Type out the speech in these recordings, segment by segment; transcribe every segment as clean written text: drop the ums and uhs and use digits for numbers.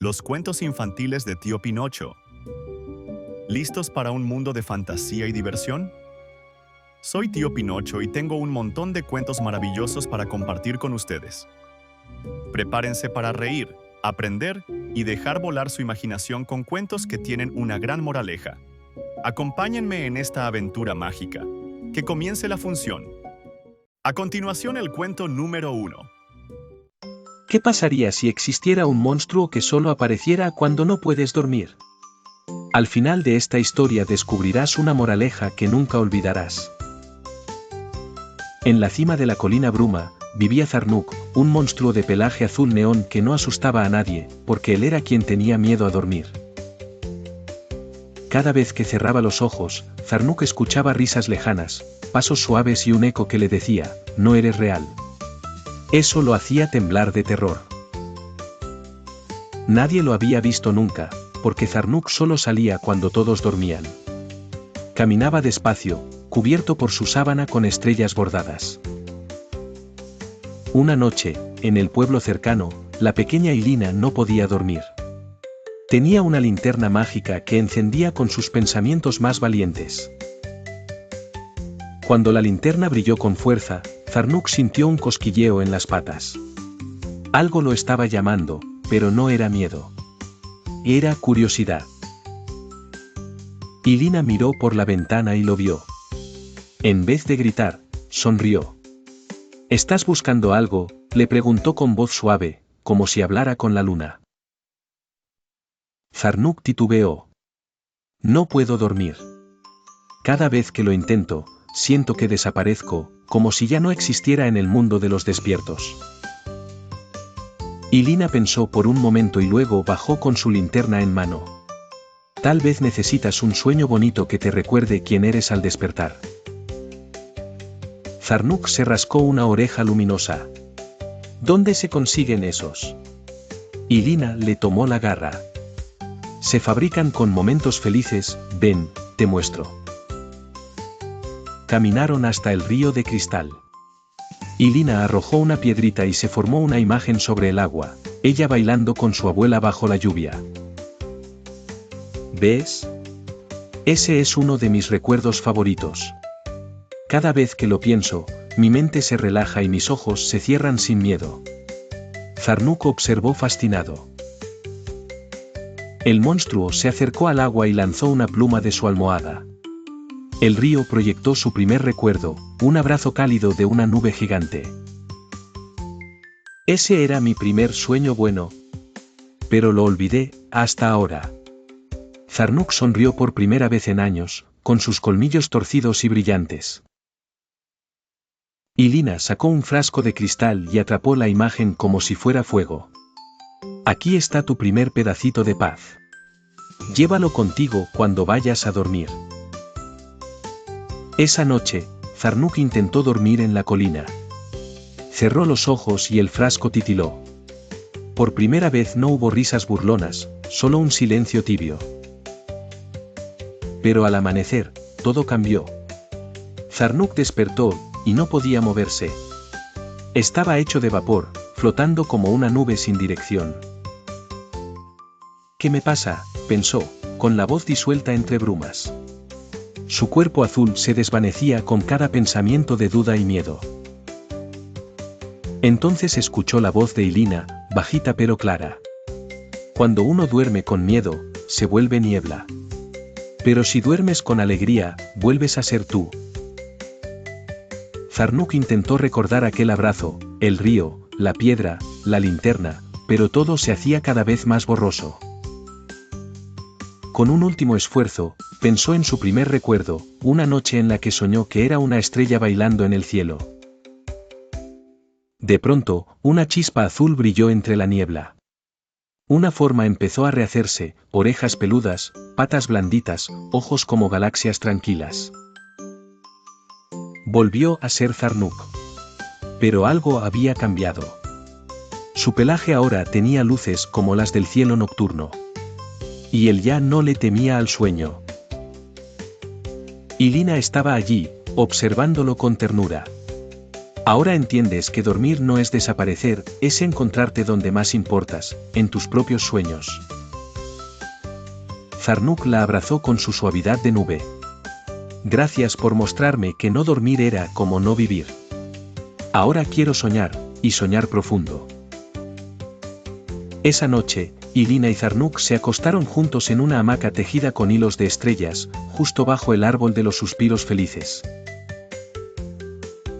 Los cuentos infantiles de Tío Pinocho. ¿Listos para un mundo de fantasía y diversión? Soy Tío Pinocho y tengo un montón de cuentos maravillosos para compartir con ustedes. Prepárense para reír, aprender y dejar volar su imaginación con cuentos que tienen una gran moraleja. Acompáñenme en esta aventura mágica. Que comience la función. A continuación, el cuento número 1. ¿Qué pasaría si existiera un monstruo que solo apareciera cuando no puedes dormir? Al final de esta historia descubrirás una moraleja que nunca olvidarás. En la cima de la colina Bruma, vivía Zarnuk, un monstruo de pelaje azul neón que no asustaba a nadie, porque él era quien tenía miedo a dormir. Cada vez que cerraba los ojos, Zarnuk escuchaba risas lejanas, pasos suaves y un eco que le decía, no eres real. Eso lo hacía temblar de terror. Nadie lo había visto nunca, porque Zarnuk solo salía cuando todos dormían. Caminaba despacio, cubierto por su sábana con estrellas bordadas. Una noche, en el pueblo cercano, la pequeña Ilina no podía dormir. Tenía una linterna mágica que encendía con sus pensamientos más valientes. Cuando la linterna brilló con fuerza, Zarnuk sintió un cosquilleo en las patas. Algo lo estaba llamando, pero no era miedo. Era curiosidad. Ilina miró por la ventana y lo vio. En vez de gritar, sonrió. ¿Estás buscando algo?, le preguntó con voz suave, como si hablara con la luna. Zarnuk titubeó. No puedo dormir. Cada vez que lo intento, siento que desaparezco, como si ya no existiera en el mundo de los despiertos. Ilina pensó por un momento y luego bajó con su linterna en mano. Tal vez necesitas un sueño bonito que te recuerde quién eres al despertar. Zarnuk se rascó una oreja luminosa. ¿Dónde se consiguen esos? Ilina le tomó la garra. Se fabrican con momentos felices, ven, te muestro. Caminaron hasta el río de cristal. Ilina arrojó una piedrita y se formó una imagen sobre el agua, ella bailando con su abuela bajo la lluvia. ¿Ves? Ese es uno de mis recuerdos favoritos. Cada vez que lo pienso, mi mente se relaja y mis ojos se cierran sin miedo. Zarnuk observó fascinado. El monstruo se acercó al agua y lanzó una pluma de su almohada. El río proyectó su primer recuerdo, un abrazo cálido de una nube gigante. Ese era mi primer sueño bueno. Pero lo olvidé, hasta ahora. Zarnuk sonrió por primera vez en años, con sus colmillos torcidos y brillantes. Ilina sacó un frasco de cristal y atrapó la imagen como si fuera fuego. Aquí está tu primer pedacito de paz. Llévalo contigo cuando vayas a dormir. Esa noche, Zarnuk intentó dormir en la colina. Cerró los ojos y el frasco titiló. Por primera vez no hubo risas burlonas, solo un silencio tibio. Pero al amanecer, todo cambió. Zarnuk despertó, y no podía moverse. Estaba hecho de vapor, flotando como una nube sin dirección. ¿Qué me pasa?, pensó, con la voz disuelta entre brumas. Su cuerpo azul se desvanecía con cada pensamiento de duda y miedo. Entonces escuchó la voz de Ilina, bajita pero clara. Cuando uno duerme con miedo, se vuelve niebla. Pero si duermes con alegría, vuelves a ser tú. Zarnuk intentó recordar aquel abrazo, el río, la piedra, la linterna, pero todo se hacía cada vez más borroso. Con un último esfuerzo, pensó en su primer recuerdo, una noche en la que soñó que era una estrella bailando en el cielo. De pronto, una chispa azul brilló entre la niebla. Una forma empezó a rehacerse, orejas peludas, patas blanditas, ojos como galaxias tranquilas. Volvió a ser Zarnuk. Pero algo había cambiado. Su pelaje ahora tenía luces como las del cielo nocturno. Y él ya no le temía al sueño. Ilina estaba allí, observándolo con ternura. Ahora entiendes que dormir no es desaparecer, es encontrarte donde más importas, en tus propios sueños. Zarnuk la abrazó con su suavidad de nube. Gracias por mostrarme que no dormir era como no vivir. Ahora quiero soñar, y soñar profundo. Esa noche, Ilina y Zarnuk se acostaron juntos en una hamaca tejida con hilos de estrellas, justo bajo el árbol de los suspiros felices.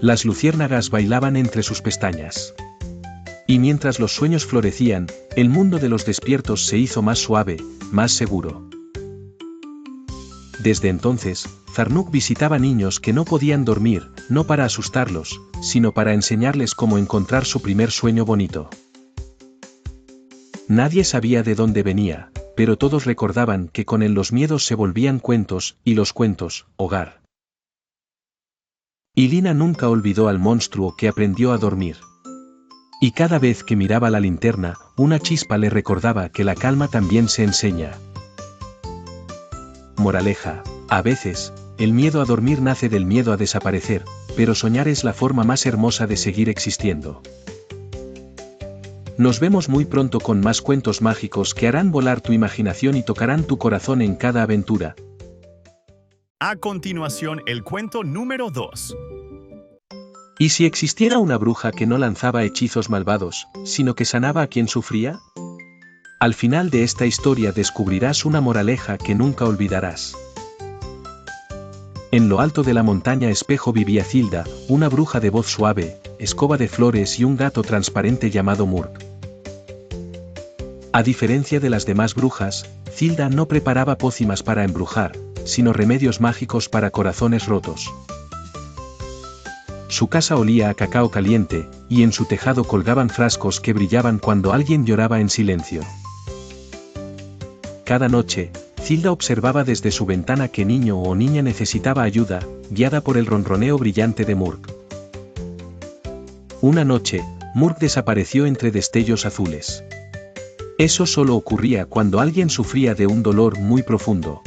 Las luciérnagas bailaban entre sus pestañas. Y mientras los sueños florecían, el mundo de los despiertos se hizo más suave, más seguro. Desde entonces, Zarnuk visitaba niños que no podían dormir, no para asustarlos, sino para enseñarles cómo encontrar su primer sueño bonito. Nadie sabía de dónde venía, pero todos recordaban que con él los miedos se volvían cuentos, y los cuentos, hogar. Ilina nunca olvidó al monstruo que aprendió a dormir. Y cada vez que miraba la linterna, una chispa le recordaba que la calma también se enseña. Moraleja: a veces, el miedo a dormir nace del miedo a desaparecer, pero soñar es la forma más hermosa de seguir existiendo. Nos vemos muy pronto con más cuentos mágicos que harán volar tu imaginación y tocarán tu corazón en cada aventura. A continuación, el cuento número 2. ¿Y si existiera una bruja que no lanzaba hechizos malvados, sino que sanaba a quien sufría? Al final de esta historia descubrirás una moraleja que nunca olvidarás. En lo alto de la montaña Espejo vivía Cilda, una bruja de voz suave, escoba de flores y un gato transparente llamado Murk. A diferencia de las demás brujas, Cilda no preparaba pócimas para embrujar, sino remedios mágicos para corazones rotos. Su casa olía a cacao caliente, y en su tejado colgaban frascos que brillaban cuando alguien lloraba en silencio. Cada noche, Cilda observaba desde su ventana qué niño o niña necesitaba ayuda, guiada por el ronroneo brillante de Murk. Una noche, Murk desapareció entre destellos azules. Eso solo ocurría cuando alguien sufría de un dolor muy profundo.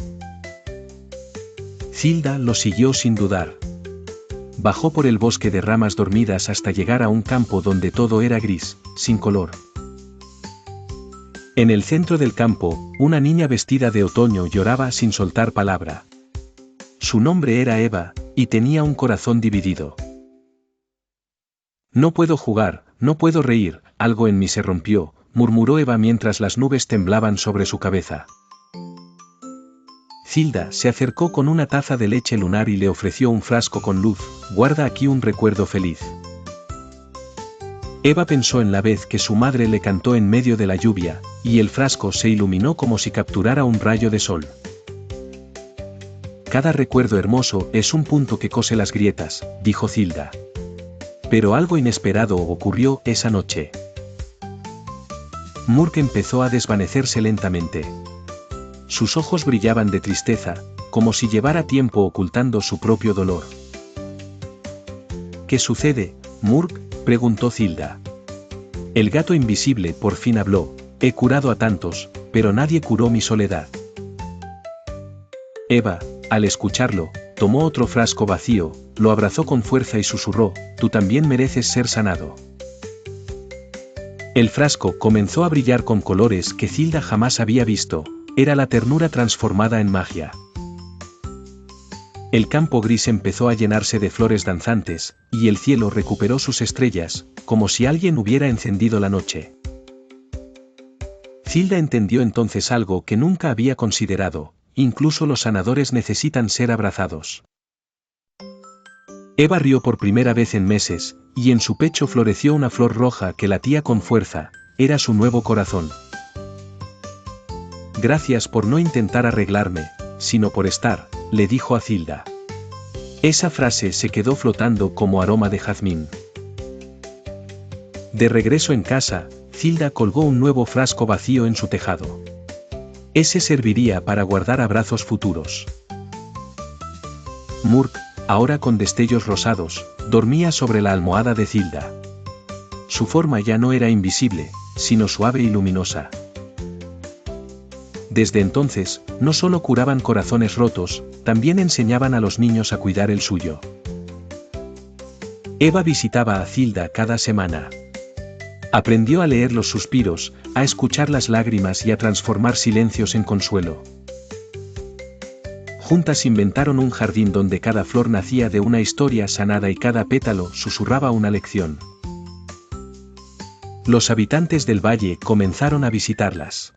Cilda lo siguió sin dudar. Bajó por el bosque de ramas dormidas hasta llegar a un campo donde todo era gris, sin color. En el centro del campo, una niña vestida de otoño lloraba sin soltar palabra. Su nombre era Eva, y tenía un corazón dividido. No puedo jugar, no puedo reír, algo en mí se rompió, murmuró Eva mientras las nubes temblaban sobre su cabeza. Cilda se acercó con una taza de leche lunar y le ofreció un frasco con luz. Guarda aquí un recuerdo feliz. Eva pensó en la vez que su madre le cantó en medio de la lluvia, y el frasco se iluminó como si capturara un rayo de sol. Cada recuerdo hermoso es un punto que cose las grietas, dijo Cilda. Pero algo inesperado ocurrió esa noche. Murk empezó a desvanecerse lentamente. Sus ojos brillaban de tristeza, como si llevara tiempo ocultando su propio dolor. ¿Qué sucede, Murk?, preguntó Cilda. El gato invisible por fin habló: he curado a tantos, pero nadie curó mi soledad. Eva, al escucharlo, tomó otro frasco vacío, lo abrazó con fuerza y susurró: tú también mereces ser sanado. El frasco comenzó a brillar con colores que Cilda jamás había visto. Era la ternura transformada en magia. El campo gris empezó a llenarse de flores danzantes, y el cielo recuperó sus estrellas, como si alguien hubiera encendido la noche. Cilda entendió entonces algo que nunca había considerado: incluso los sanadores necesitan ser abrazados. Eva rió por primera vez en meses, y en su pecho floreció una flor roja que latía con fuerza. Era su nuevo corazón. Gracias por no intentar arreglarme, sino por estar, le dijo a Cilda. Esa frase se quedó flotando como aroma de jazmín. De regreso en casa, Cilda colgó un nuevo frasco vacío en su tejado. Ese serviría para guardar abrazos futuros. Murk, ahora con destellos rosados, dormía sobre la almohada de Cilda. Su forma ya no era invisible, sino suave y luminosa. Desde entonces, no solo curaban corazones rotos, también enseñaban a los niños a cuidar el suyo. Eva visitaba a Cilda cada semana. Aprendió a leer los suspiros, a escuchar las lágrimas y a transformar silencios en consuelo. Juntas inventaron un jardín donde cada flor nacía de una historia sanada y cada pétalo susurraba una lección. Los habitantes del valle comenzaron a visitarlas.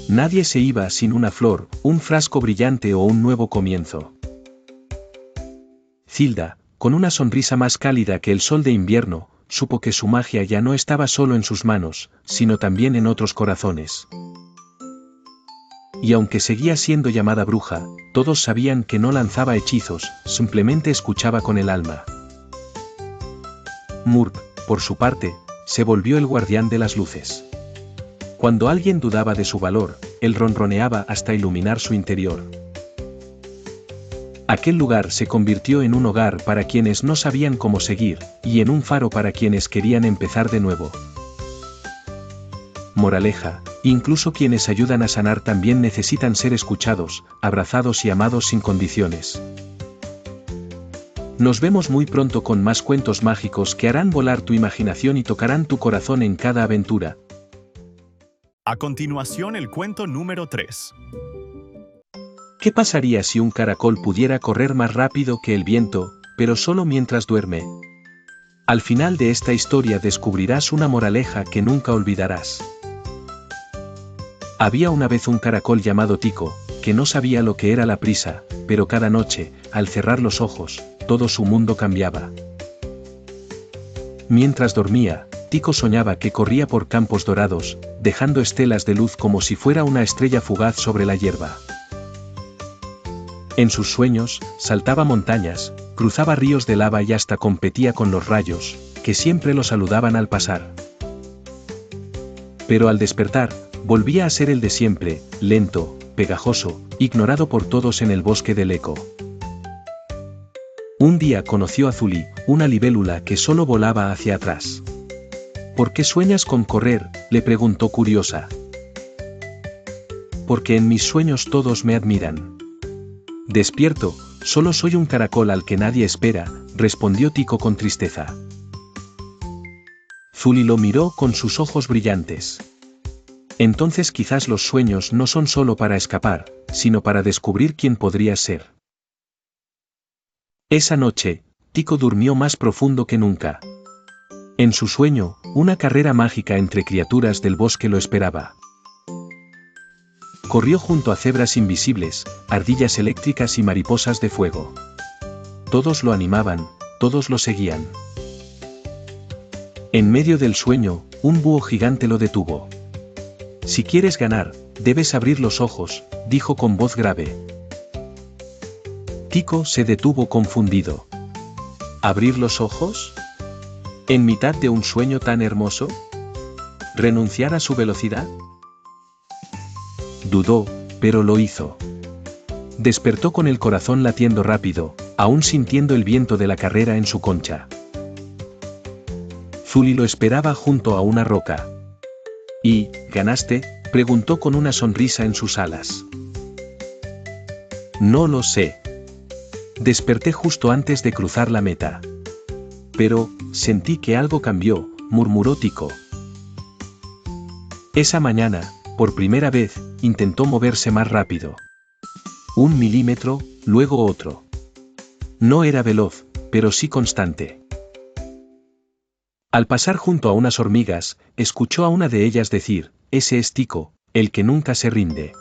Nadie se iba sin una flor, un frasco brillante o un nuevo comienzo. Cilda, con una sonrisa más cálida que el sol de invierno, supo que su magia ya no estaba solo en sus manos, sino también en otros corazones. Y aunque seguía siendo llamada bruja, todos sabían que no lanzaba hechizos, simplemente escuchaba con el alma. Murp, por su parte, se volvió el guardián de las luces. Cuando alguien dudaba de su valor, él ronroneaba hasta iluminar su interior. Aquel lugar se convirtió en un hogar para quienes no sabían cómo seguir, y en un faro para quienes querían empezar de nuevo. Moraleja, incluso quienes ayudan a sanar también necesitan ser escuchados, abrazados y amados sin condiciones. Nos vemos muy pronto con más cuentos mágicos que harán volar tu imaginación y tocarán tu corazón en cada aventura. A continuación, el cuento número 3. ¿Qué pasaría si un caracol pudiera correr más rápido que el viento, pero solo mientras duerme? Al final de esta historia descubrirás una moraleja que nunca olvidarás. Había una vez un caracol llamado Tico, que no sabía lo que era la prisa, pero cada noche, al cerrar los ojos, todo su mundo cambiaba. Mientras dormía, Tico soñaba que corría por campos dorados, dejando estelas de luz como si fuera una estrella fugaz sobre la hierba. En sus sueños, saltaba montañas, cruzaba ríos de lava y hasta competía con los rayos, que siempre lo saludaban al pasar. Pero al despertar, volvía a ser el de siempre, lento, pegajoso, ignorado por todos en el bosque del eco. Un día conoció a Zuli, una libélula que solo volaba hacia atrás. ¿Por qué sueñas con correr?, le preguntó curiosa. Porque en mis sueños todos me admiran. Despierto, solo soy un caracol al que nadie espera, respondió Tico con tristeza. Zuli lo miró con sus ojos brillantes. Entonces quizás los sueños no son solo para escapar, sino para descubrir quién podrías ser. Esa noche, Tico durmió más profundo que nunca. En su sueño, una carrera mágica entre criaturas del bosque lo esperaba. Corrió junto a cebras invisibles, ardillas eléctricas y mariposas de fuego. Todos lo animaban, todos lo seguían. En medio del sueño, un búho gigante lo detuvo. Si quieres ganar, debes abrir los ojos, dijo con voz grave. Tico se detuvo confundido. ¿Abrir los ojos? ¿En mitad de un sueño tan hermoso? ¿Renunciar a su velocidad? Dudó, pero lo hizo. Despertó con el corazón latiendo rápido, aún sintiendo el viento de la carrera en su concha. Zuli lo esperaba junto a una roca. ¿Y, ganaste?, preguntó con una sonrisa en sus alas. No lo sé. Desperté justo antes de cruzar la meta. Pero, sentí que algo cambió, murmuró Tico. Esa mañana, por primera vez, intentó moverse más rápido. 1 milímetro, luego otro. No era veloz, pero sí constante. Al pasar junto a unas hormigas, escuchó a una de ellas decir, «Ese es Tico, el que nunca se rinde».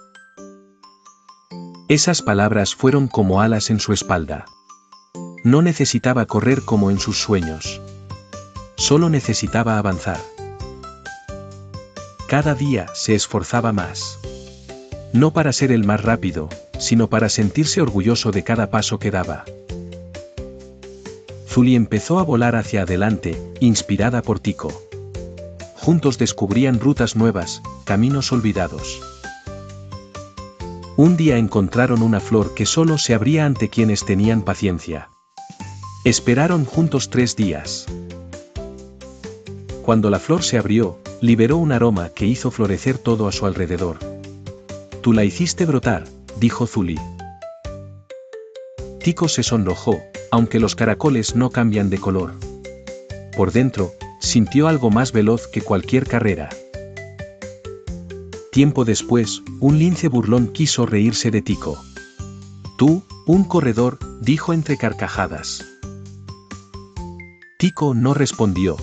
Esas palabras fueron como alas en su espalda. No necesitaba correr como en sus sueños. Solo necesitaba avanzar. Cada día se esforzaba más. No para ser el más rápido, sino para sentirse orgulloso de cada paso que daba. Zuli empezó a volar hacia adelante, inspirada por Tico. Juntos descubrían rutas nuevas, caminos olvidados. Un día encontraron una flor que solo se abría ante quienes tenían paciencia. Esperaron juntos 3 días. Cuando la flor se abrió, liberó un aroma que hizo florecer todo a su alrededor. «Tú la hiciste brotar», dijo Zuli. Tico se sonrojó, aunque los caracoles no cambian de color. por dentro, sintió algo más veloz que cualquier carrera. Tiempo después, un lince burlón quiso reírse de Tico. «Tú, un corredor», dijo entre carcajadas. Tico no respondió.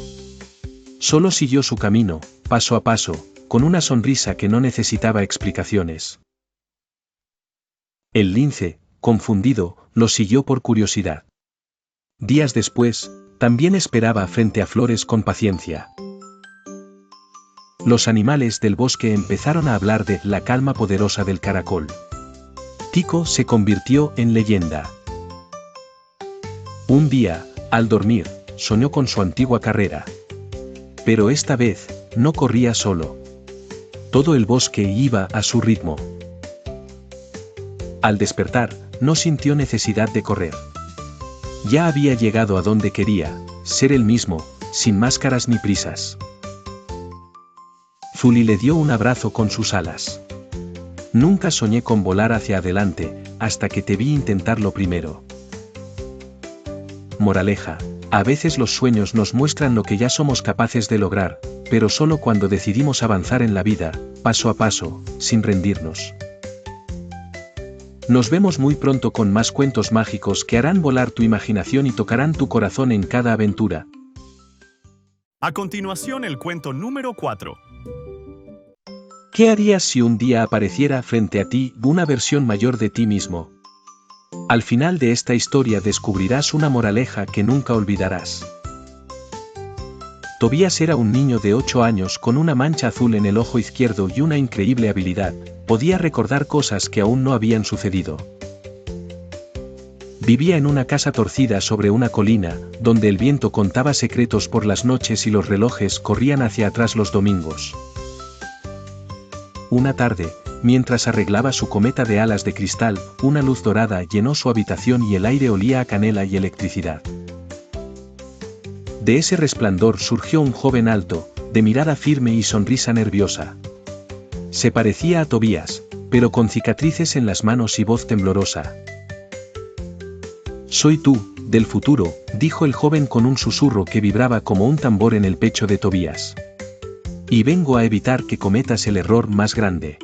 Solo siguió su camino, paso a paso, con una sonrisa que no necesitaba explicaciones. El lince, confundido, lo siguió por curiosidad. Días después, también esperaba frente a Flores con paciencia. Los animales del bosque empezaron a hablar de la calma poderosa del caracol. Tico se convirtió en leyenda. Un día, al dormir, soñó con su antigua carrera. Pero esta vez, no corría solo. Todo el bosque iba a su ritmo. Al despertar, no sintió necesidad de correr. Ya había llegado a donde quería, ser el mismo, sin máscaras ni prisas. Zuli le dio un abrazo con sus alas. Nunca soñé con volar hacia adelante, hasta que te vi intentarlo primero. Moraleja: a veces los sueños nos muestran lo que ya somos capaces de lograr, pero solo cuando decidimos avanzar en la vida, paso a paso, sin rendirnos. Nos vemos muy pronto con más cuentos mágicos que harán volar tu imaginación y tocarán tu corazón en cada aventura. A continuación, el cuento número 4. ¿Qué harías si un día apareciera frente a ti una versión mayor de ti mismo? Al final de esta historia descubrirás una moraleja que nunca olvidarás. Tobías era un niño de 8 años con una mancha azul en el ojo izquierdo y una increíble habilidad: podía recordar cosas que aún no habían sucedido. Vivía en una casa torcida sobre una colina, donde el viento contaba secretos por las noches y los relojes corrían hacia atrás los domingos. Una tarde, mientras arreglaba su cometa de alas de cristal, una luz dorada llenó su habitación y el aire olía a canela y electricidad. De ese resplandor surgió un joven alto, de mirada firme y sonrisa nerviosa. Se parecía a Tobías, pero con cicatrices en las manos y voz temblorosa. «Soy tú, del futuro», dijo el joven con un susurro que vibraba como un tambor en el pecho de Tobías. «Y vengo a evitar que cometas el error más grande».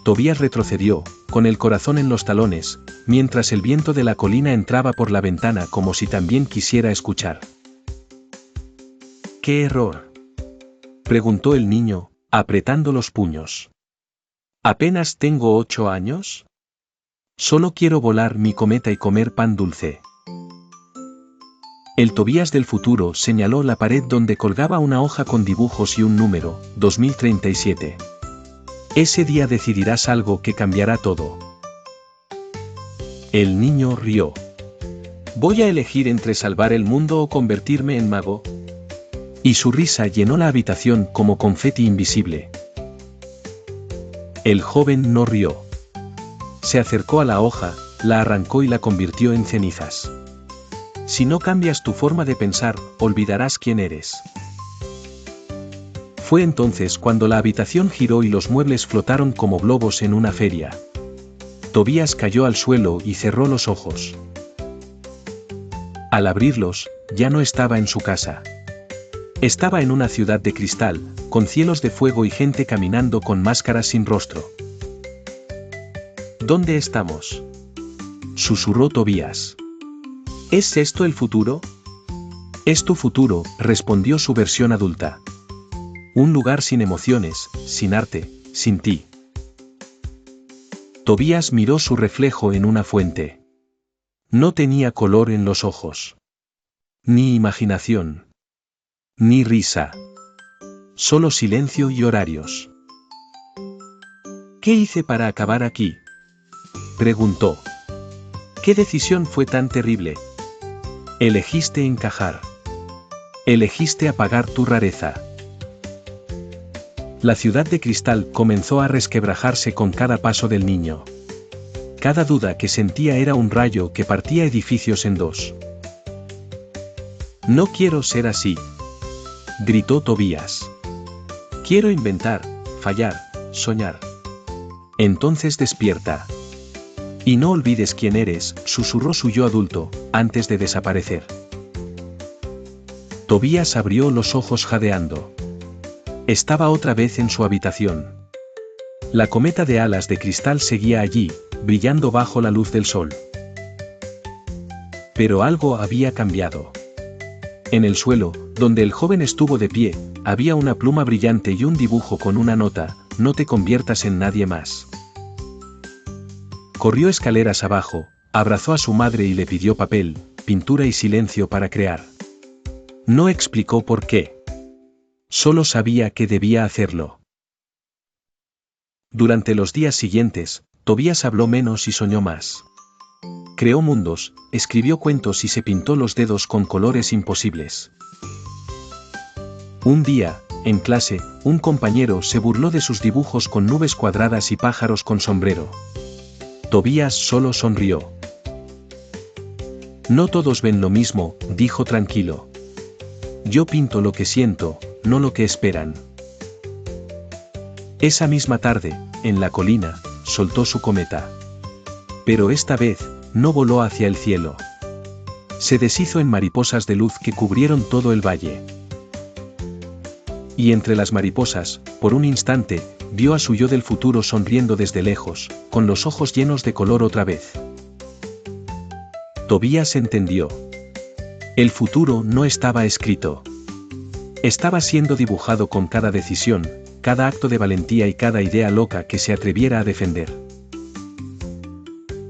Tobías retrocedió, con el corazón en los talones, mientras el viento de la colina entraba por la ventana como si también quisiera escuchar. «¿Qué error?», preguntó el niño, apretando los puños. «¿Apenas tengo 8 años? Solo quiero volar mi cometa y comer pan dulce». El Tobías del futuro señaló la pared donde colgaba una hoja con dibujos y un número: 2037. «Ese día decidirás algo que cambiará todo». El niño rió. «¿Voy a elegir entre salvar el mundo o convertirme en mago?». Y su risa llenó la habitación como confeti invisible. El joven no rió. Se acercó a la hoja, la arrancó y la convirtió en cenizas. «Si no cambias tu forma de pensar, olvidarás quién eres». Fue entonces cuando la habitación giró y los muebles flotaron como globos en una feria. Tobías cayó al suelo y cerró los ojos. Al abrirlos, ya no estaba en su casa. Estaba en una ciudad de cristal, con cielos de fuego y gente caminando con máscaras sin rostro. «¿Dónde estamos?», susurró Tobías. «¿Es esto el futuro?». «Es tu futuro», respondió su versión adulta. «Un lugar sin emociones, sin arte, sin ti». Tobías miró su reflejo en una fuente. No tenía color en los ojos. Ni imaginación. Ni risa. Solo silencio y horarios. «¿Qué hice para acabar aquí?», preguntó. «¿Qué decisión fue tan terrible?». «Elegiste encajar. Elegiste apagar tu rareza». La ciudad de cristal comenzó a resquebrajarse con cada paso del niño. Cada duda que sentía era un rayo que partía edificios en dos. «No quiero ser así», gritó Tobías. «Quiero inventar, fallar, soñar». «Entonces despierta. Y no olvides quién eres», susurró su yo adulto, antes de desaparecer. Tobías abrió los ojos jadeando. Estaba otra vez en su habitación. La cometa de alas de cristal seguía allí, brillando bajo la luz del sol. Pero algo había cambiado. En el suelo, donde el joven estuvo de pie, había una pluma brillante y un dibujo con una nota: no te conviertas en nadie más. Corrió escaleras abajo, abrazó a su madre y le pidió papel, pintura y silencio para crear. No explicó por qué. Solo sabía que debía hacerlo. Durante los días siguientes, Tobías habló menos y soñó más. Creó mundos, escribió cuentos y se pintó los dedos con colores imposibles. Un día, en clase, un compañero se burló de sus dibujos con nubes cuadradas y pájaros con sombrero. Tobías solo sonrió. No todos ven lo mismo, dijo tranquilo. Yo pinto lo que siento, no lo que esperan. Esa misma tarde, en la colina, soltó su cometa. Pero esta vez, no voló hacia el cielo. Se deshizo en mariposas de luz que cubrieron todo el valle. Y entre las mariposas, por un instante, vio a su yo del futuro sonriendo desde lejos, con los ojos llenos de color otra vez. Tobías entendió. El futuro no estaba escrito. Estaba siendo dibujado con cada decisión, cada acto de valentía y cada idea loca que se atreviera a defender.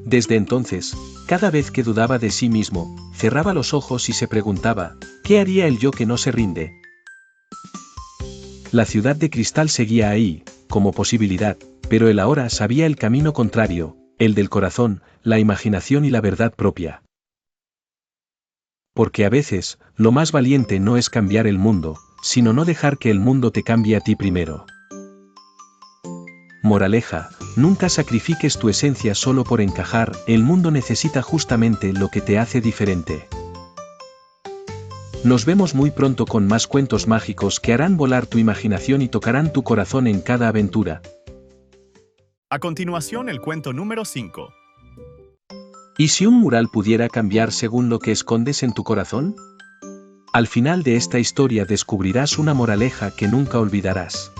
Desde entonces, cada vez que dudaba de sí mismo, cerraba los ojos y se preguntaba: ¿qué haría el yo que no se rinde? La ciudad de cristal seguía ahí, como posibilidad, pero él ahora sabía el camino contrario, el del corazón, la imaginación y la verdad propia. Porque a veces, lo más valiente no es cambiar el mundo, sino no dejar que el mundo te cambie a ti primero. Moraleja: nunca sacrifiques tu esencia solo por encajar, el mundo necesita justamente lo que te hace diferente. Nos vemos muy pronto con más cuentos mágicos que harán volar tu imaginación y tocarán tu corazón en cada aventura. A continuación, el cuento número 5. ¿Y si un mural pudiera cambiar según lo que escondes en tu corazón? Al final de esta historia descubrirás una moraleja que nunca olvidarás.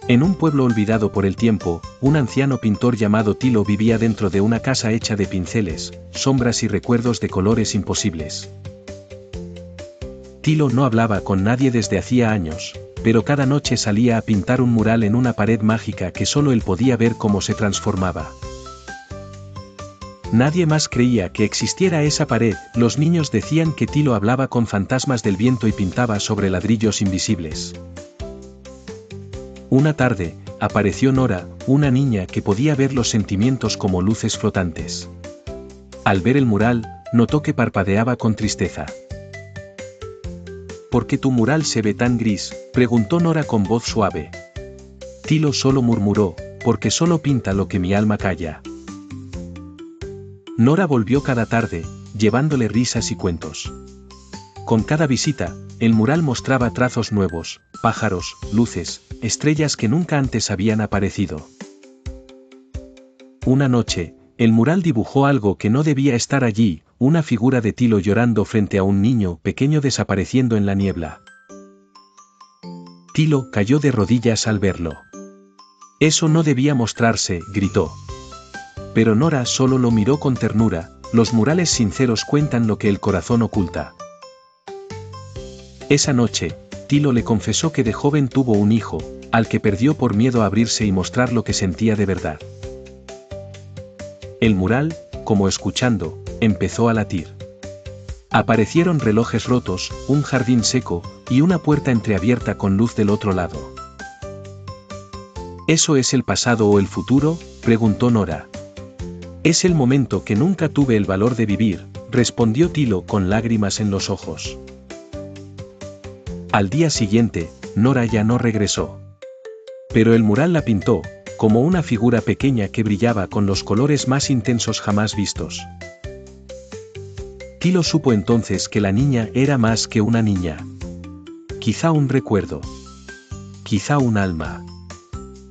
En un pueblo olvidado por el tiempo, un anciano pintor llamado Tilo vivía dentro de una casa hecha de pinceles, sombras y recuerdos de colores imposibles. Tilo no hablaba con nadie desde hacía años, pero cada noche salía a pintar un mural en una pared mágica que solo él podía ver cómo se transformaba. Nadie más creía que existiera esa pared, los niños decían que Tilo hablaba con fantasmas del viento y pintaba sobre ladrillos invisibles. Una tarde, apareció Nora, una niña que podía ver los sentimientos como luces flotantes. Al ver el mural, notó que parpadeaba con tristeza. ¿Por qué tu mural se ve tan gris?, preguntó Nora con voz suave. Tilo solo murmuró: porque solo pinta lo que mi alma calla. Nora volvió cada tarde, llevándole risas y cuentos. Con cada visita, el mural mostraba trazos nuevos, pájaros, luces, estrellas que nunca antes habían aparecido. Una noche, el mural dibujó algo que no debía estar allí, una figura de Tilo llorando frente a un niño pequeño desapareciendo en la niebla. Tilo cayó de rodillas al verlo. Eso no debía mostrarse, gritó. Pero Nora solo lo miró con ternura: los murales sinceros cuentan lo que el corazón oculta. Esa noche, Tilo le confesó que de joven tuvo un hijo, al que perdió por miedo a abrirse y mostrar lo que sentía de verdad. El mural, como escuchando, empezó a latir. Aparecieron relojes rotos, un jardín seco, y una puerta entreabierta con luz del otro lado. ¿Eso es el pasado o el futuro?, preguntó Nora. Es el momento que nunca tuve el valor de vivir, respondió Tilo con lágrimas en los ojos. Al día siguiente, Nora ya no regresó. Pero el mural la pintó, como una figura pequeña que brillaba con los colores más intensos jamás vistos. Tilo supo entonces que la niña era más que una niña. Quizá un recuerdo. Quizá un alma.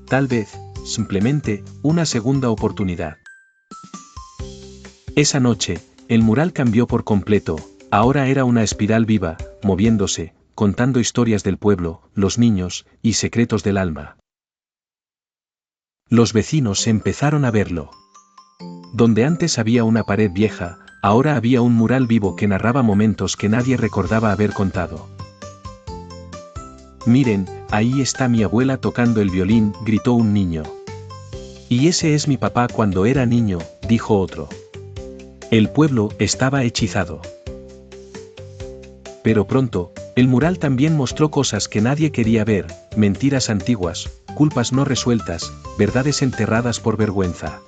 Tal vez, simplemente, una segunda oportunidad. Esa noche, el mural cambió por completo, Ahora era una espiral viva, moviéndose, contando historias del pueblo, los niños, y secretos del alma. Los vecinos empezaron a verlo. Donde antes había una pared vieja, ahora había un mural vivo que narraba momentos que nadie recordaba haber contado. «Miren, ahí está mi abuela tocando el violín», gritó un niño. «Y ese es mi papá cuando era niño», dijo otro. El pueblo estaba hechizado. Pero pronto, el mural también mostró cosas que nadie quería ver, mentiras antiguas, culpas no resueltas, verdades enterradas por vergüenza.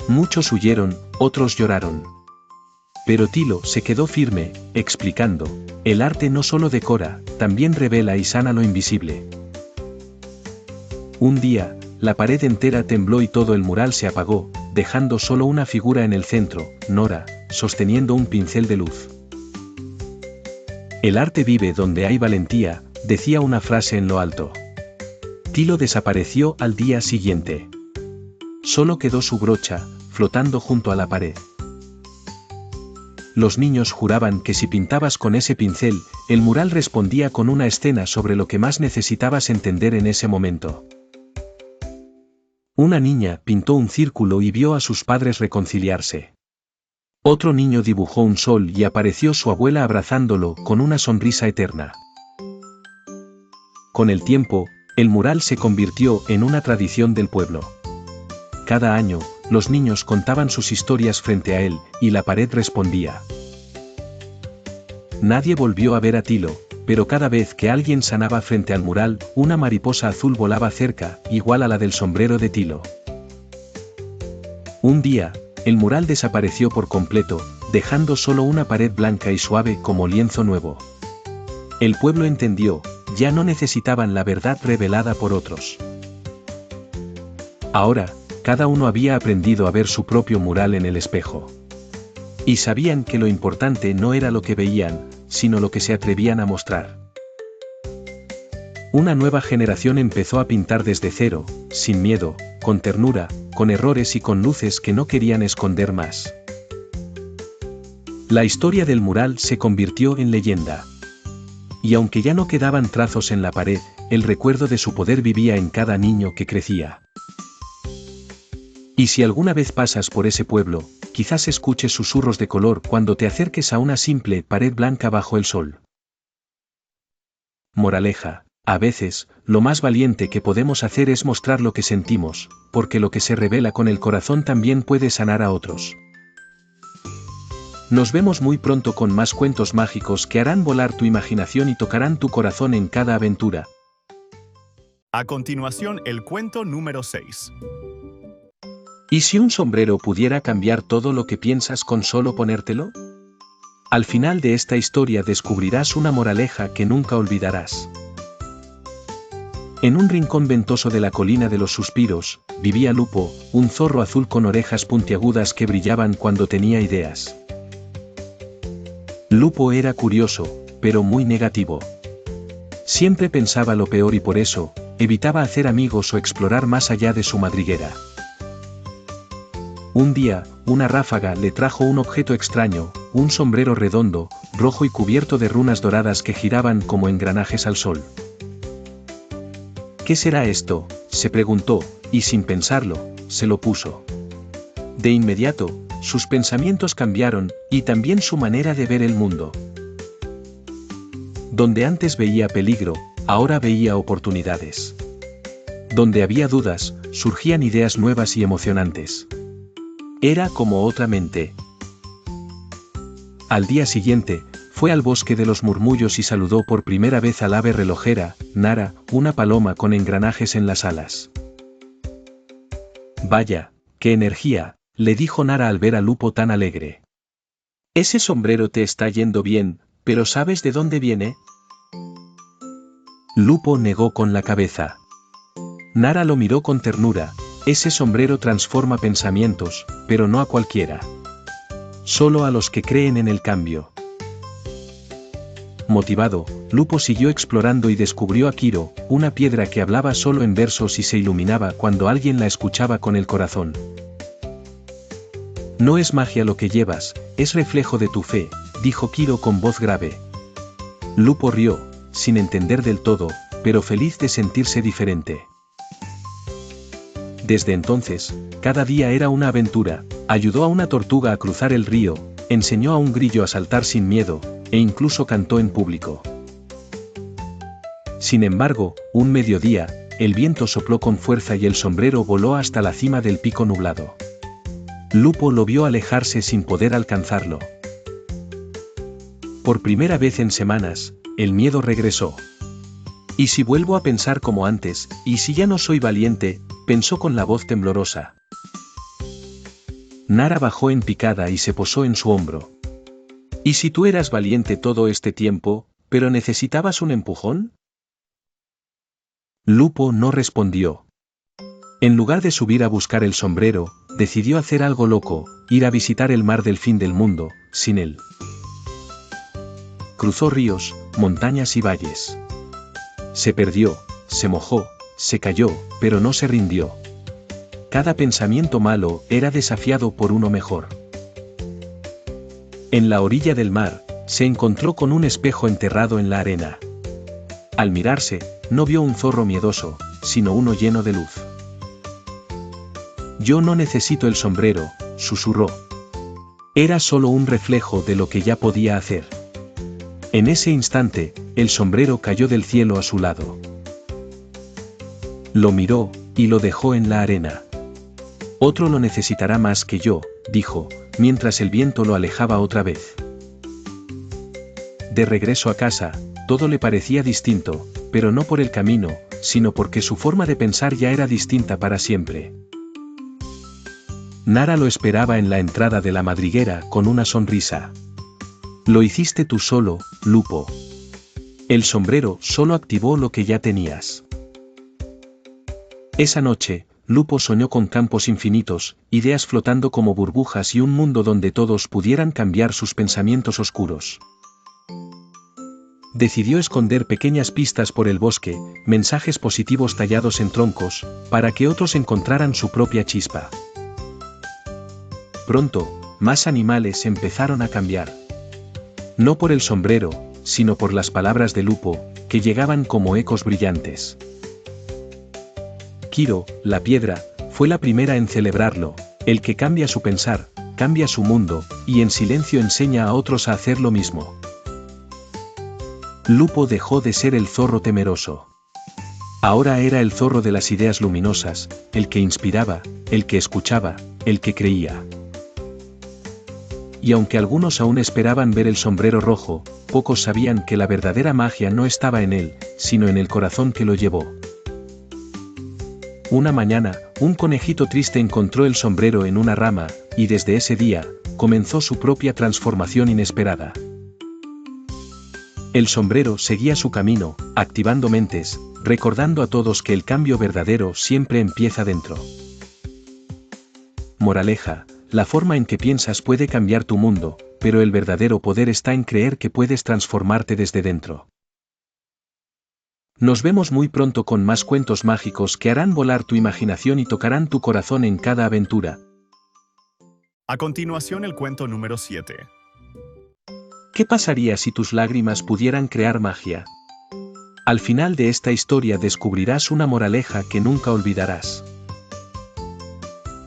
Muchos huyeron, otros lloraron. Pero Tilo se quedó firme, explicando: el arte no solo decora, también revela y sana lo invisible. Un día, la pared entera tembló y todo el mural se apagó, dejando solo una figura en el centro, Nora, sosteniendo un pincel de luz. El arte vive donde hay valentía, decía una frase en lo alto. Tilo desapareció al día siguiente. Solo quedó su brocha, flotando junto a la pared. Los niños juraban que si pintabas con ese pincel, el mural respondía con una escena sobre lo que más necesitabas entender en ese momento. Una niña pintó un círculo y vio a sus padres reconciliarse. Otro niño dibujó un sol y apareció su abuela abrazándolo con una sonrisa eterna. Con el tiempo, el mural se convirtió en una tradición del pueblo. Cada año, los niños contaban sus historias frente a él, y la pared respondía. Nadie volvió a ver a Tilo, pero cada vez que alguien sanaba frente al mural, una mariposa azul volaba cerca, igual a la del sombrero de Tilo. Un día, el mural desapareció por completo, dejando solo una pared blanca y suave como lienzo nuevo. El pueblo entendió, ya no necesitaban la verdad revelada por otros. Ahora, cada uno había aprendido a ver su propio mural en el espejo. Y sabían que lo importante no era lo que veían, sino lo que se atrevían a mostrar. Una nueva generación empezó a pintar desde cero, sin miedo, con ternura, con errores y con luces que no querían esconder más. La historia del mural se convirtió en leyenda. Y aunque ya no quedaban trazos en la pared, el recuerdo de su poder vivía en cada niño que crecía. Y si alguna vez pasas por ese pueblo, quizás escuches susurros de color cuando te acerques a una simple pared blanca bajo el sol. Moraleja: a veces, lo más valiente que podemos hacer es mostrar lo que sentimos, porque lo que se revela con el corazón también puede sanar a otros. Nos vemos muy pronto con más cuentos mágicos que harán volar tu imaginación y tocarán tu corazón en cada aventura. A continuación, el cuento número 6. ¿Y si un sombrero pudiera cambiar todo lo que piensas con solo ponértelo? Al final de esta historia descubrirás una moraleja que nunca olvidarás. En un rincón ventoso de la colina de los suspiros, vivía Lupo, un zorro azul con orejas puntiagudas que brillaban cuando tenía ideas. Lupo era curioso, pero muy negativo. Siempre pensaba lo peor y por eso, evitaba hacer amigos o explorar más allá de su madriguera. Un día, una ráfaga le trajo un objeto extraño, un sombrero redondo, rojo y cubierto de runas doradas que giraban como engranajes al sol. ¿Qué será esto?, se preguntó, y sin pensarlo, se lo puso. De inmediato, sus pensamientos cambiaron, y también su manera de ver el mundo. Donde antes veía peligro, ahora veía oportunidades. Donde había dudas, surgían ideas nuevas y emocionantes. Era como otra mente. Al día siguiente, fue al bosque de los murmullos y saludó por primera vez al ave relojera, Nara, una paloma con engranajes en las alas. «Vaya, qué energía», le dijo Nara al ver a Lupo tan alegre. «Ese sombrero te está yendo bien, pero ¿sabes de dónde viene?». Lupo negó con la cabeza. Nara lo miró con ternura. «Ese sombrero transforma pensamientos, pero no a cualquiera. Solo a los que creen en el cambio». Motivado, Lupo siguió explorando y descubrió a Kiro, una piedra que hablaba solo en versos y se iluminaba cuando alguien la escuchaba con el corazón. No es magia lo que llevas, es reflejo de tu fe, dijo Kiro con voz grave. Lupo rió, sin entender del todo, pero feliz de sentirse diferente. Desde entonces, cada día era una aventura, ayudó a una tortuga a cruzar el río, enseñó a un grillo a saltar sin miedo, e incluso cantó en público. Sin embargo, un mediodía, el viento sopló con fuerza y el sombrero voló hasta la cima del pico nublado. Lupo lo vio alejarse sin poder alcanzarlo. Por primera vez en semanas, el miedo regresó. ¿Y si vuelvo a pensar como antes, y si ya no soy valiente?, pensó con la voz temblorosa. Nara bajó en picada y se posó en su hombro. ¿Y si tú eras valiente todo este tiempo, pero necesitabas un empujón? Lupo no respondió. En lugar de subir a buscar el sombrero, decidió hacer algo loco, ir a visitar el mar del fin del mundo, sin él. Cruzó ríos, montañas y valles. Se perdió, se mojó, se cayó, pero no se rindió. Cada pensamiento malo era desafiado por uno mejor. En la orilla del mar, se encontró con un espejo enterrado en la arena. Al mirarse, no vio un zorro miedoso, sino uno lleno de luz. Yo no necesito el sombrero, susurró. Era solo un reflejo de lo que ya podía hacer. En ese instante, el sombrero cayó del cielo a su lado. Lo miró, y lo dejó en la arena. Otro lo necesitará más que yo, dijo, mientras el viento lo alejaba otra vez. De regreso a casa, todo le parecía distinto, pero no por el camino, sino porque su forma de pensar ya era distinta para siempre. Nara lo esperaba en la entrada de la madriguera con una sonrisa. Lo hiciste tú solo, Lupo. El sombrero solo activó lo que ya tenías. Esa noche, Lupo soñó con campos infinitos, ideas flotando como burbujas y un mundo donde todos pudieran cambiar sus pensamientos oscuros. Decidió esconder pequeñas pistas por el bosque, mensajes positivos tallados en troncos, para que otros encontraran su propia chispa. Pronto, más animales empezaron a cambiar. No por el sombrero, sino por las palabras de Lupo, que llegaban como ecos brillantes. Kiro, la piedra, fue la primera en celebrarlo, el que cambia su pensar, cambia su mundo, y en silencio enseña a otros a hacer lo mismo. Lupo dejó de ser el zorro temeroso. Ahora era el zorro de las ideas luminosas, el que inspiraba, el que escuchaba, el que creía. Y aunque algunos aún esperaban ver el sombrero rojo, pocos sabían que la verdadera magia no estaba en él, sino en el corazón que lo llevó. Una mañana, un conejito triste encontró el sombrero en una rama, y desde ese día, comenzó su propia transformación inesperada. El sombrero seguía su camino, activando mentes, recordando a todos que el cambio verdadero siempre empieza dentro. Moraleja: la forma en que piensas puede cambiar tu mundo, pero el verdadero poder está en creer que puedes transformarte desde dentro. Nos vemos muy pronto con más cuentos mágicos que harán volar tu imaginación y tocarán tu corazón en cada aventura. A continuación, el cuento número 7. ¿Qué pasaría si tus lágrimas pudieran crear magia? Al final de esta historia descubrirás una moraleja que nunca olvidarás.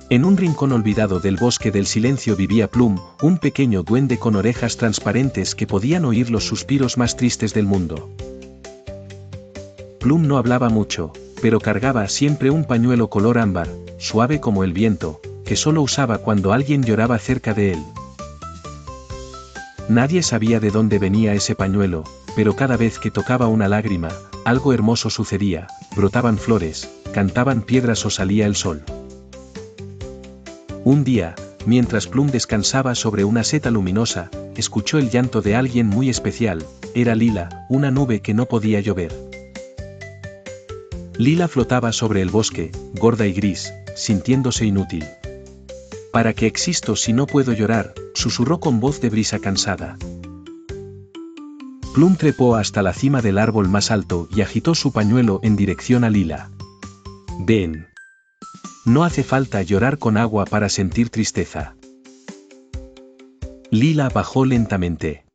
En un rincón olvidado del bosque del silencio vivía Plum, un pequeño duende con orejas transparentes que podían oír los suspiros más tristes del mundo. Plum no hablaba mucho, pero cargaba siempre un pañuelo color ámbar, suave como el viento, que solo usaba cuando alguien lloraba cerca de él. Nadie sabía de dónde venía ese pañuelo, pero cada vez que tocaba una lágrima, algo hermoso sucedía, brotaban flores, cantaban piedras o salía el sol. Un día, mientras Plum descansaba sobre una seta luminosa, escuchó el llanto de alguien muy especial. Era Lila, una nube que no podía llover. Lila flotaba sobre el bosque, gorda y gris, sintiéndose inútil. ¿Para qué existo si no puedo llorar?, susurró con voz de brisa cansada. Plum trepó hasta la cima del árbol más alto y agitó su pañuelo en dirección a Lila. «Ven. No hace falta llorar con agua para sentir tristeza. Lila bajó lentamente.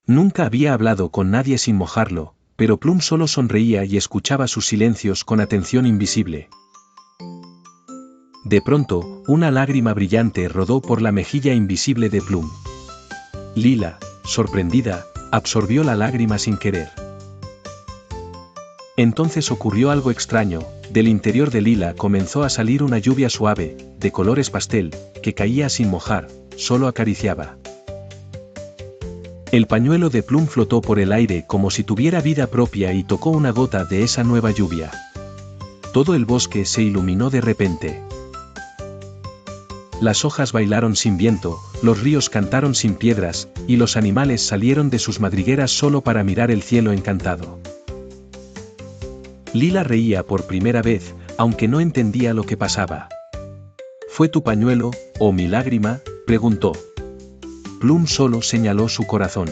Nunca había hablado con nadie sin mojarlo, pero Plum solo sonreía y escuchaba sus silencios con atención invisible. De pronto, una lágrima brillante rodó por la mejilla invisible de Plum. Lila, sorprendida, absorbió la lágrima sin querer. Entonces ocurrió algo extraño, del interior de Lila comenzó a salir una lluvia suave, de colores pastel, que caía sin mojar, solo acariciaba. El pañuelo de Plum flotó por el aire como si tuviera vida propia y tocó una gota de esa nueva lluvia. Todo el bosque se iluminó de repente. Las hojas bailaron sin viento, los ríos cantaron sin piedras, y los animales salieron de sus madrigueras solo para mirar el cielo encantado. Lila reía por primera vez, aunque no entendía lo que pasaba. ¿Fue tu pañuelo, o mi lágrima?, preguntó. Plum solo señaló su corazón.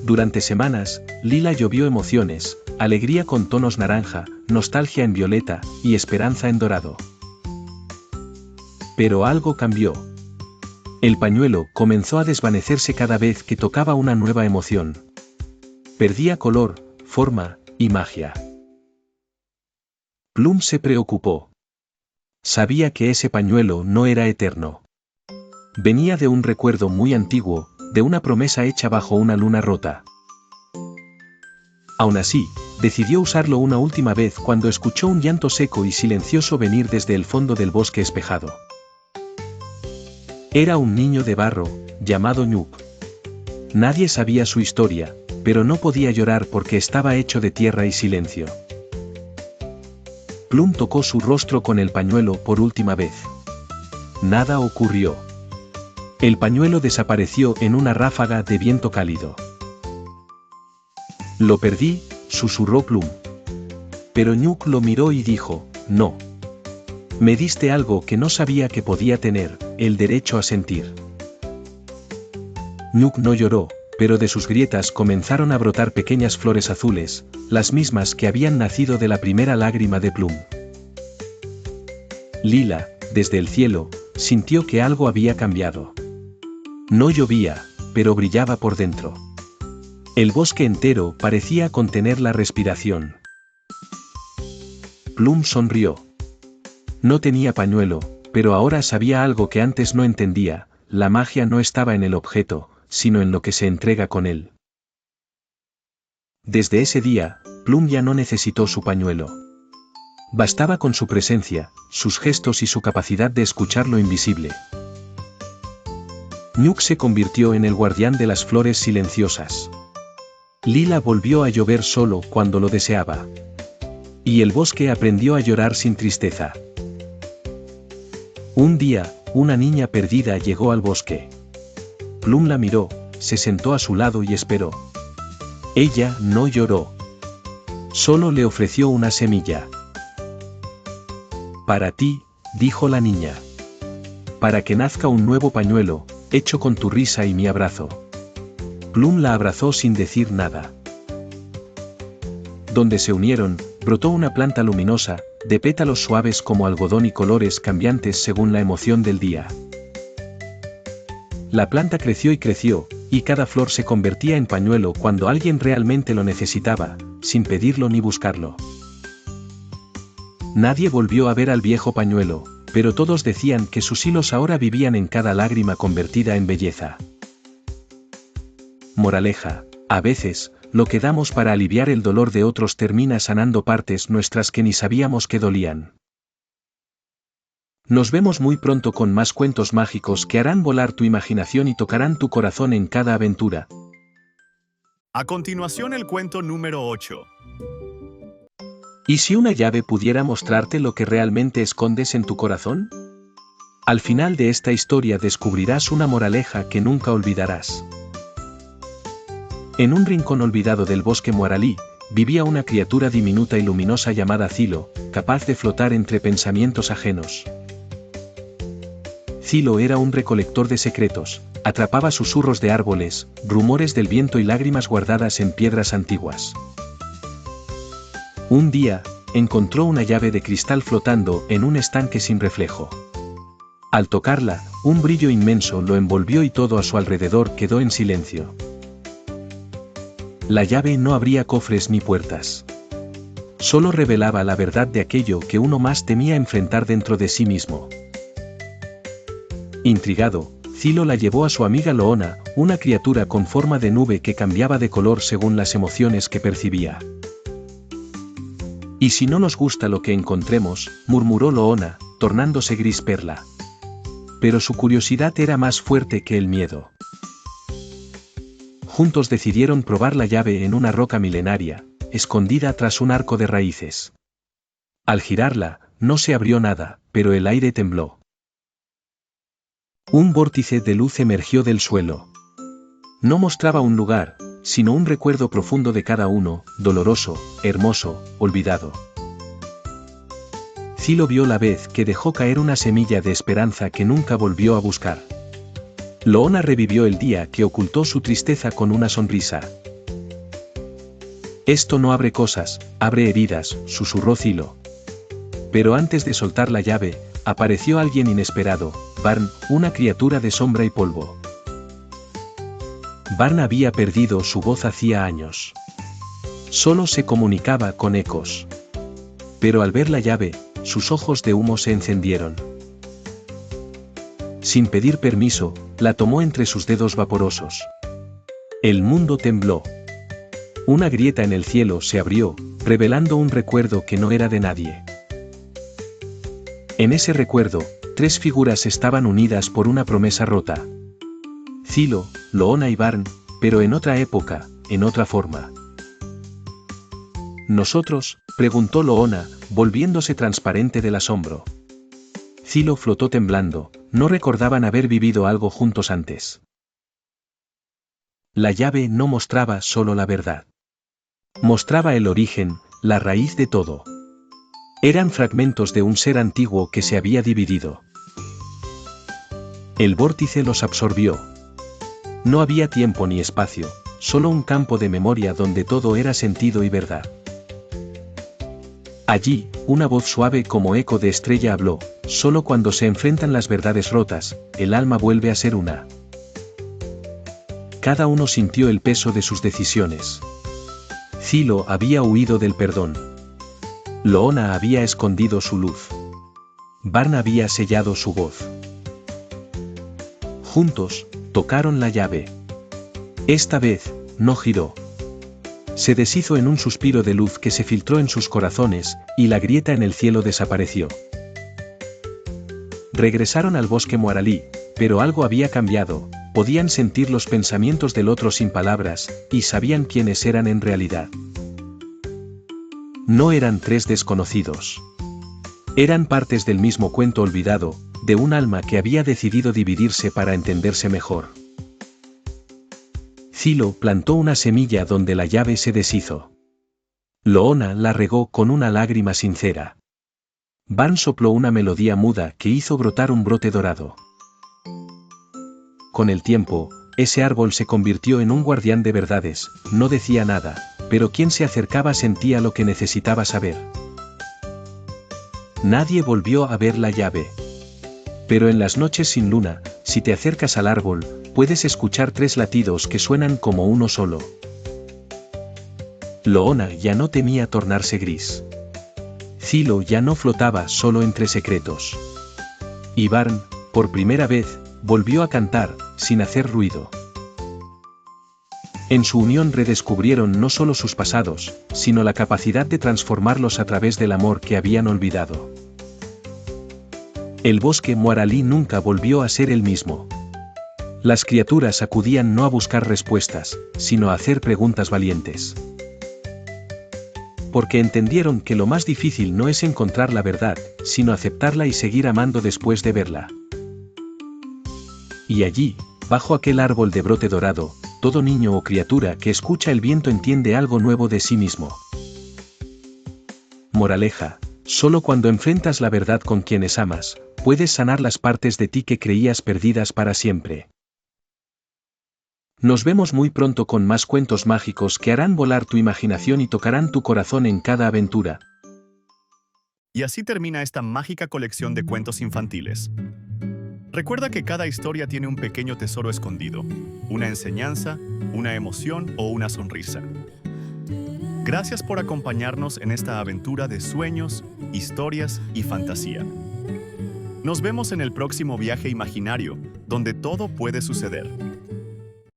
Durante semanas, Lila llovió emociones, alegría con tonos naranja, nostalgia en violeta, y esperanza en dorado. Pero algo cambió. El pañuelo comenzó a desvanecerse cada vez que tocaba una nueva emoción. Perdía color, forma, y magia. Plum se preocupó. Sabía que ese pañuelo no era eterno. Venía de un recuerdo muy antiguo, de una promesa hecha bajo una luna rota. Aún así, decidió usarlo una última vez cuando escuchó un llanto seco y silencioso venir desde el fondo del bosque espejado. Era un niño de barro, llamado Ñuk. Nadie sabía su historia, pero no podía llorar porque estaba hecho de tierra y silencio. Plum tocó su rostro con el pañuelo por última vez. Nada ocurrió. El pañuelo desapareció en una ráfaga de viento cálido. Lo perdí, susurró Plum. Pero Ñuk lo miró y dijo, no. Me diste algo que no sabía que podía tener, el derecho a sentir. Ñuk no lloró, pero de sus grietas comenzaron a brotar pequeñas flores azules, las mismas que habían nacido de la primera lágrima de Plum. Lila, desde el cielo, sintió que algo había cambiado. No llovía, pero brillaba por dentro. El bosque entero parecía contener la respiración. Plum sonrió. No tenía pañuelo, pero ahora sabía algo que antes no entendía, la magia no estaba en el objeto, sino en lo que se entrega con él. Desde ese día, Plum ya no necesitó su pañuelo. Bastaba con su presencia, sus gestos y su capacidad de escuchar lo invisible. Ñuk se convirtió en el guardián de las flores silenciosas. Lila volvió a llover solo cuando lo deseaba. Y el bosque aprendió a llorar sin tristeza. Un día, una niña perdida llegó al bosque. Plum la miró, se sentó a su lado y esperó. Ella no lloró. Solo le ofreció una semilla. Para ti, dijo la niña. Para que nazca un nuevo pañuelo, hecho con tu risa y mi abrazo. Plum la abrazó sin decir nada. Donde se unieron, brotó una planta luminosa, de pétalos suaves como algodón y colores cambiantes según la emoción del día. La planta creció y creció, y cada flor se convertía en pañuelo cuando alguien realmente lo necesitaba, sin pedirlo ni buscarlo. Nadie volvió a ver al viejo pañuelo, pero todos decían que sus hilos ahora vivían en cada lágrima convertida en belleza. Moraleja: a veces, lo que damos para aliviar el dolor de otros termina sanando partes nuestras que ni sabíamos que dolían. Nos vemos muy pronto con más cuentos mágicos que harán volar tu imaginación y tocarán tu corazón en cada aventura. A continuación el cuento número 8. ¿Y si una llave pudiera mostrarte lo que realmente escondes en tu corazón? Al final de esta historia descubrirás una moraleja que nunca olvidarás. En un rincón olvidado del bosque Muaralí, vivía una criatura diminuta y luminosa llamada Zilo, capaz de flotar entre pensamientos ajenos. Zilo era un recolector de secretos, atrapaba susurros de árboles, rumores del viento y lágrimas guardadas en piedras antiguas. Un día, encontró una llave de cristal flotando en un estanque sin reflejo. Al tocarla, un brillo inmenso lo envolvió y todo a su alrededor quedó en silencio. La llave no abría cofres ni puertas. Solo revelaba la verdad de aquello que uno más temía enfrentar dentro de sí mismo. Intrigado, Cilo la llevó a su amiga Loona, una criatura con forma de nube que cambiaba de color según las emociones que percibía. «¿Y si no nos gusta lo que encontremos?», murmuró Loona, tornándose gris perla. Pero su curiosidad era más fuerte que el miedo. Juntos decidieron probar la llave en una roca milenaria, escondida tras un arco de raíces. Al girarla, no se abrió nada, pero el aire tembló. Un vórtice de luz emergió del suelo. No mostraba un lugar, sino un recuerdo profundo de cada uno, doloroso, hermoso, olvidado. Cilo vio la vez que dejó caer una semilla de esperanza que nunca volvió a buscar. Loona revivió el día que ocultó su tristeza con una sonrisa. «Esto no abre cosas, abre heridas», susurró Cilo. Pero antes de soltar la llave, apareció alguien inesperado, Barn, una criatura de sombra y polvo. Barn había perdido su voz hacía años. Solo se comunicaba con ecos. Pero al ver la llave, sus ojos de humo se encendieron. Sin pedir permiso, la tomó entre sus dedos vaporosos. El mundo tembló. Una grieta en el cielo se abrió, revelando un recuerdo que no era de nadie. En ese recuerdo, 3 figuras estaban unidas por una promesa rota. Cilo, Loona y Barn, pero en otra época, en otra forma. «¿Nosotros?», preguntó Loona, volviéndose transparente del asombro. Cilo flotó temblando, no recordaban haber vivido algo juntos antes. La llave no mostraba solo la verdad. Mostraba el origen, la raíz de todo. Eran fragmentos de un ser antiguo que se había dividido. El vórtice los absorbió. No había tiempo ni espacio, solo un campo de memoria donde todo era sentido y verdad. Allí, una voz suave como eco de estrella habló: «Solo cuando se enfrentan las verdades rotas, el alma vuelve a ser una». Cada uno sintió el peso de sus decisiones. Cilo había huido del perdón. Loona había escondido su luz. Barn había sellado su voz. Juntos, tocaron la llave. Esta vez, no giró. Se deshizo en un suspiro de luz que se filtró en sus corazones, y la grieta en el cielo desapareció. Regresaron al bosque Moaralí, pero algo había cambiado, podían sentir los pensamientos del otro sin palabras, y sabían quiénes eran en realidad. No eran 3 desconocidos. Eran partes del mismo cuento olvidado, de un alma que había decidido dividirse para entenderse mejor. Cilo plantó una semilla donde la llave se deshizo. Loona la regó con una lágrima sincera. Barn sopló una melodía muda que hizo brotar un brote dorado. Con el tiempo, ese árbol se convirtió en un guardián de verdades, no decía nada, pero quien se acercaba sentía lo que necesitaba saber. Nadie volvió a ver la llave. Pero en las noches sin luna, si te acercas al árbol, puedes escuchar 3 latidos que suenan como uno solo. Loona ya no temía tornarse gris. Cilo ya no flotaba solo entre secretos. Y Barn, por primera vez, volvió a cantar, sin hacer ruido. En su unión redescubrieron no solo sus pasados, sino la capacidad de transformarlos a través del amor que habían olvidado. El bosque Moaralí nunca volvió a ser el mismo. Las criaturas acudían no a buscar respuestas, sino a hacer preguntas valientes. Porque entendieron que lo más difícil no es encontrar la verdad, sino aceptarla y seguir amando después de verla. Y allí, bajo aquel árbol de brote dorado, todo niño o criatura que escucha el viento entiende algo nuevo de sí mismo. Moraleja: solo cuando enfrentas la verdad con quienes amas, puedes sanar las partes de ti que creías perdidas para siempre. Nos vemos muy pronto con más cuentos mágicos que harán volar tu imaginación y tocarán tu corazón en cada aventura. Y así termina esta mágica colección de cuentos infantiles. Recuerda que cada historia tiene un pequeño tesoro escondido, una enseñanza, una emoción o una sonrisa. Gracias por acompañarnos en esta aventura de sueños, historias y fantasía. Nos vemos en el próximo viaje imaginario, donde todo puede suceder.